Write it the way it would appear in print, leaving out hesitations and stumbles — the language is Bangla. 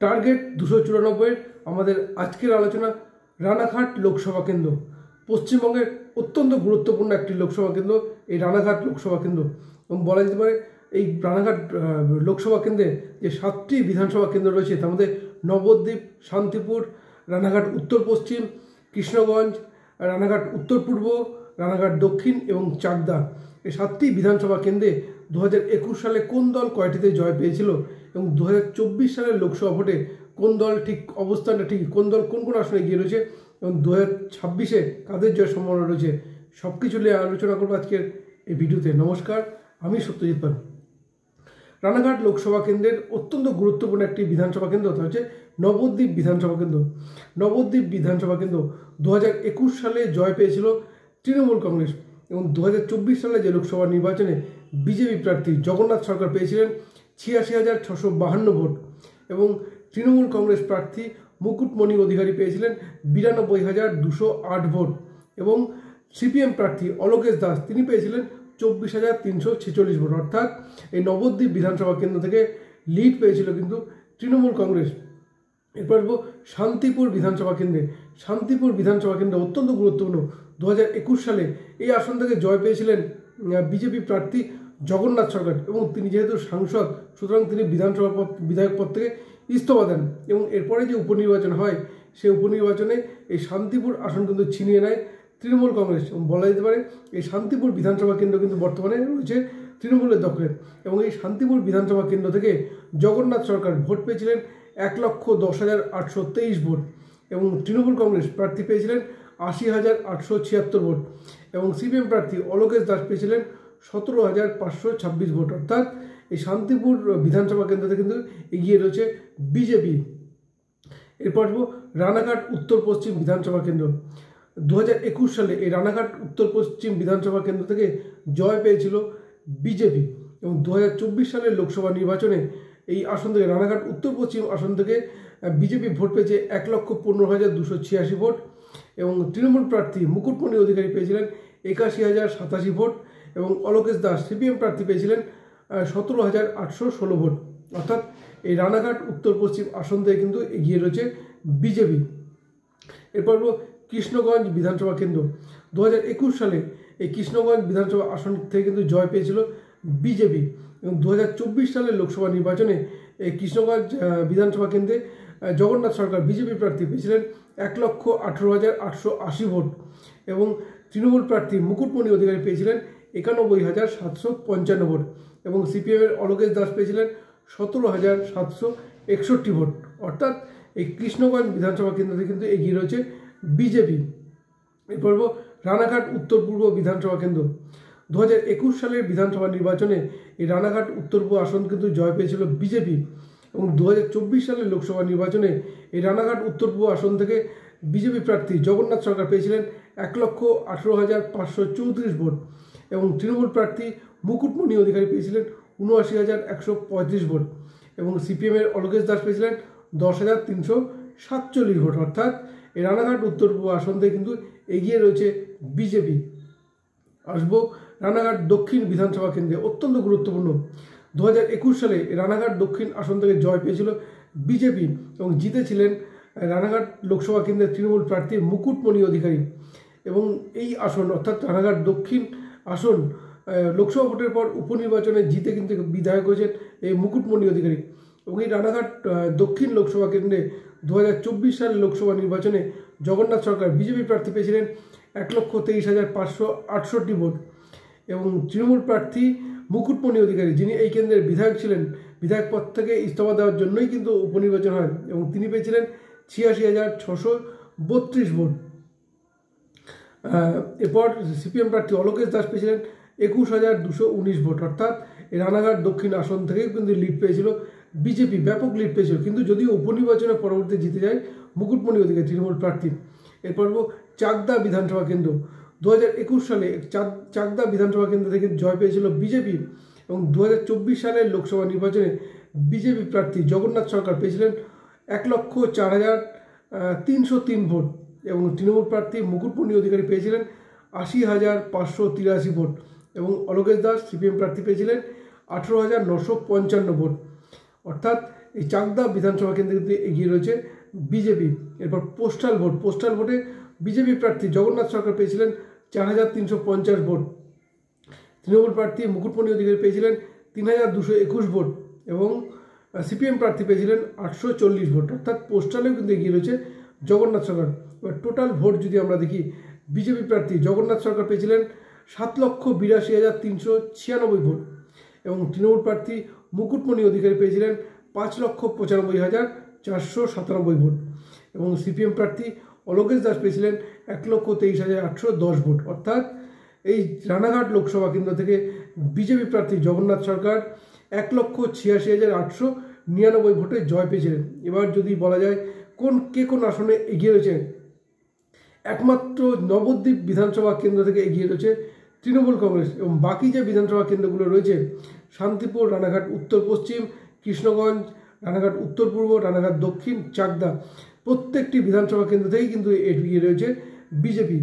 টার্গেট 294 আমাদের আজকের আলোচনা রানাঘাট লোকসভা কেন্দ্র। পশ্চিমবঙ্গের অত্যন্ত গুরুত্বপূর্ণ একটি লোকসভা কেন্দ্র এই রানাঘাট লোকসভা কেন্দ্র। এবং বলা যেতে পারে এই রানাঘাট লোকসভা কেন্দ্রে যে 7টি বিধানসভা কেন্দ্র রয়েছে তার মধ্যে নবদ্বীপ, শান্তিপুর, রানাঘাট উত্তর পশ্চিম, কৃষ্ণগঞ্জ, রানাঘাট উত্তর পূর্ব, রানাঘাট দক্ষিণ এবং চাকদা, এই 7টি বিধানসভা কেন্দ্রে 2021 সালে কোন দল কয়টিতে জয় পেয়েছিল এবং 2024 সালের লোকসভা ভোটে কোন দল ঠিক অবস্থানটা ঠিক কোন দল কোন কোন আসনে গিয়ে রয়েছে এবং 2026-এ কাদের জয়ের সম্ভাবনা রয়েছে সব কিছু নিয়ে আলোচনা করবো আজকের এই ভিডিওতে। নমস্কার, আমি সত্যজিৎ পাল। রানাঘাট লোকসভা কেন্দ্রের অত্যন্ত গুরুত্বপূর্ণ একটি বিধানসভা কেন্দ্র হচ্ছে নবদ্বীপ বিধানসভা কেন্দ্র। নবদ্বীপ বিধানসভা কেন্দ্র 2021 সালে জয় পেয়েছিল তৃণমূল কংগ্রেস এবং 2024 সালে যে লোকসভা নির্বাচনে বিজেপি প্রার্থী জগন্নাথ সরকার পেয়েছিলেন 86,652 ভোট এবং তৃণমূল কংগ্রেস প্রার্থী মুকুটমণি অধিকারী পেয়েছিলেন 92,208 ভোট এবং সিপিএম প্রার্থী অলোকেশ দাস তিনি পেয়েছিলেন 24,346 ভোট। অর্থাৎ এই নবদ্বীপ বিধানসভা কেন্দ্র থেকে লিড পেয়েছিল কিন্তু তৃণমূল কংগ্রেস। এরপর শান্তিপুর বিধানসভা কেন্দ্রে। শান্তিপুর বিধানসভা কেন্দ্র অত্যন্ত গুরুত্বপূর্ণ। 2021 সালে এই আসন থেকে জয় পেয়েছিলেন বিজেপি প্রার্থী জগন্নাথ সরকার এবং তিনি যেহেতু সাংসদ সুতরাং তিনি বিধানসভা বিধায়ক পদ থেকে ইস্তফা দেন এবং এরপরে যে উপনির্বাচন হয় সেই উপনির্বাচনে এই শান্তিপুর আসন কিন্তু ছিনিয়ে নেয় তৃণমূল কংগ্রেস এবং বলা যেতে পারে এই শান্তিপুর বিধানসভা কেন্দ্র কিন্তু বর্তমানে রয়েছে তৃণমূলের দখলে এবং এই শান্তিপুর বিধানসভা কেন্দ্র থেকে জগন্নাথ সরকার ভোট পেয়েছিলেন 1,10,823 ভোট এবং তৃণমূল কংগ্রেস প্রার্থী পেয়েছিলেন 80,876 ভোট এবং সিপিএম প্রার্থী অলোকেশ দাস পেয়েছিলেন 17,526 ভোট। অর্থাৎ এই শান্তিপুর বিধানসভা কেন্দ্রতে কিন্তু এগিয়ে রয়েছে বিজেপি। এরপর রানাঘাট উত্তর পশ্চিম বিধানসভা কেন্দ্র। 2021 সালে এই রানাঘাট উত্তর পশ্চিম বিধানসভা কেন্দ্র থেকে জয় পেয়েছিল বিজেপি এবং 2024 সালের লোকসভা নির্বাচনে এই আসন থেকে রানাঘাট উত্তর পশ্চিম আসন থেকে বিজেপি ভোট পেয়েছে 1,15,286 ভোট এবং তৃণমূল প্রার্থী মুকুটমণি অধিকারী পেয়েছিলেন 81,087 ভোট এবং অলোকেশ দাস সিপিএম প্রার্থী পেয়েছিলেন 17,816 ভোট। অর্থাৎ এই রানাঘাট উত্তর পশ্চিম আসন থেকে কিন্তু এগিয়ে রয়েছে বিজেপি। এরপর কৃষ্ণগঞ্জ বিধানসভা কেন্দ্র। 2021 সালে এই কৃষ্ণগঞ্জ বিধানসভা আসন থেকে কিন্তু জয় পেয়েছিল বিজেপি এবং 2024 সালের লোকসভা নির্বাচনে এই কৃষ্ণগঞ্জ বিধানসভা কেন্দ্রে জগন্নাথ সরকার বিজেপি প্রার্থী পেয়েছিলেন 1,18,880 ভোট এবং তৃণমূল প্রার্থী মুকুটমণি অধিকারী পেয়েছিলেন 91,755 ভোট এবং সিপিএমের অলোকেশ দাস পেয়েছিলেন 17,761 ভোট। অর্থাৎ এই কৃষ্ণগঞ্জ বিধানসভা কেন্দ্র থেকে কিন্তু এগিয়ে রয়েছে বিজেপি। এরপর রানাঘাট উত্তর পূর্ব বিধানসভা কেন্দ্র। 2021 সালের বিধানসভা নির্বাচনে এই রানাঘাট উত্তর পূর্ব আসন কিন্তু জয় পেয়েছিল বিজেপি এবং 2024 সালের লোকসভা নির্বাচনে এই রানাঘাট উত্তর পূর্ব আসন থেকে বিজেপি প্রার্থী জগন্নাথ সরকার পেয়েছিলেন 1,18,534 ভোট এবং তৃণমূল প্রার্থী মুকুটমণি অধিকারী পেয়েছিলেন 79,135 ভোট এবং সিপিএমের অলোকেশ দাস পেয়েছিলেন 10,347 ভোট। অর্থাৎ এই রানাঘাট উত্তর পূর্ব আসন থেকে কিন্তু এগিয়ে রয়েছে বিজেপি। আসবো রানাঘাট দক্ষিণ বিধানসভা কেন্দ্রে অত্যন্ত গুরুত্বপূর্ণ। 2021 সালে রানাঘাট দক্ষিণ আসন থেকে জয় পেয়েছিল বিজেপি এবং জিতেছিলেন রানাঘাট লোকসভা কেন্দ্রের তৃণমূল প্রার্থী মুকুটমণি অধিকারী এবং এই আসন অর্থাৎ রানাঘাট দক্ষিণ আসন লোকসভা ভোটের পর উপনির্বাচনে জিতে কিন্তু বিধায়ক হয়েছেন এই মুকুটমণি অধিকারী এবং এই রানাঘাট দক্ষিণ লোকসভা কেন্দ্রে 2024 সালের লোকসভা নির্বাচনে জগন্নাথ সরকার বিজেপি প্রার্থী পেয়েছিলেন 1,23,568 ভোট এবং তৃণমূল প্রার্থী মুকুটমণি অধিকারী যিনি এই কেন্দ্রের বিধায়ক ছিলেন বিধায়ক পদ থেকে ইস্তফা দেওয়ার জন্যই কিন্তু উপনির্বাচন হয় এবং তিনি পেয়েছিলেন 86,632 ভোট। এরপর সিপিএম প্রার্থী অলোকেশ দাস পেয়েছিলেন 21,219 ভোট। অর্থাৎ এই রানাঘাট দক্ষিণ আসন থেকেই কিন্তু লিড পেয়েছিল বিজেপি, ব্যাপক লিড পেয়েছিল কিন্তু যদিও উপনির্বাচনে পরবর্তীতে জিতে যায় মুকুটমণি অধিকারী তৃণমূল প্রার্থী। এরপর চাকদা বিধানসভা কেন্দ্র। 2021 সালে চাকদা বিধানসভা কেন্দ্র থেকে জয় পেয়েছিল বিজেপি এবং 2024 সালের লোকসভা নির্বাচনে বিজেপি প্রার্থী জগন্নাথ সরকার পেয়েছিলেন 1,04,303 ভোট এবং তৃণমূল প্রার্থী মুকুটমণি অধিকারী পেয়েছিলেন 80,583 ভোট এবং অলোকেশ দাস সিপিএম প্রার্থী পেয়েছিলেন 18,955 ভোট। অর্থাৎ এই চাকদা বিধানসভা কেন্দ্রে কিন্তু এগিয়ে রয়েছে বিজেপি। এরপর পোস্টাল ভোটে বিজেপি প্রার্থী জগন্নাথ সরকার পেয়েছিলেন 4350 ভোট, তৃণমূল প্রার্থী মুকুটমণি অধিকারী পেয়েছিলেন 3221 ভোট এবং সিপিএম প্রার্থী পেয়েছিলেন 840 ভোট। অর্থাৎ পোস্টালেও কিন্তু এগিয়ে রয়েছে জগন্নাথ সরকার। এবার টোটাল ভোট যদি আমরা দেখি, বিজেপি প্রার্থী জগন্নাথ সরকার পেয়েছিলেন 7,82,396 ভোট এবং তৃণমূল প্রার্থী মুকুটমণি অধিকারী পেয়েছিলেন 5,95,497 ভোট এবং সিপিএম প্রার্থী অলোকেশ দাস পেয়েছিলেন 1,23,810 ভোট। অর্থাৎ এই রানাঘাট লোকসভা কেন্দ্র থেকে বিজেপি প্রার্থী জগন্নাথ সরকার 1,86,899 ভোটে জয় পেয়েছিলেন। এবার যদি বলা যায় কোন আসনে এগিয়ে রয়েছে, একমাত্র নবদ্বীপ বিধানসভা কেন্দ্র থেকে এগিয়ে রয়েছে তৃণমূল কংগ্রেস এবং বাকি যে বিধানসভা কেন্দ্রগুলো রয়েছে শান্তিপুর, রানাঘাট উত্তর পশ্চিম, কৃষ্ণগঞ্জ, রানাঘাট উত্তর পূর্ব, রানাঘাট দক্ষিণ, চাকদা প্রত্যেকটি বিধানসভা কেন্দ্র থেকেই কিন্তু এগিয়ে রয়েছে বিজেপি।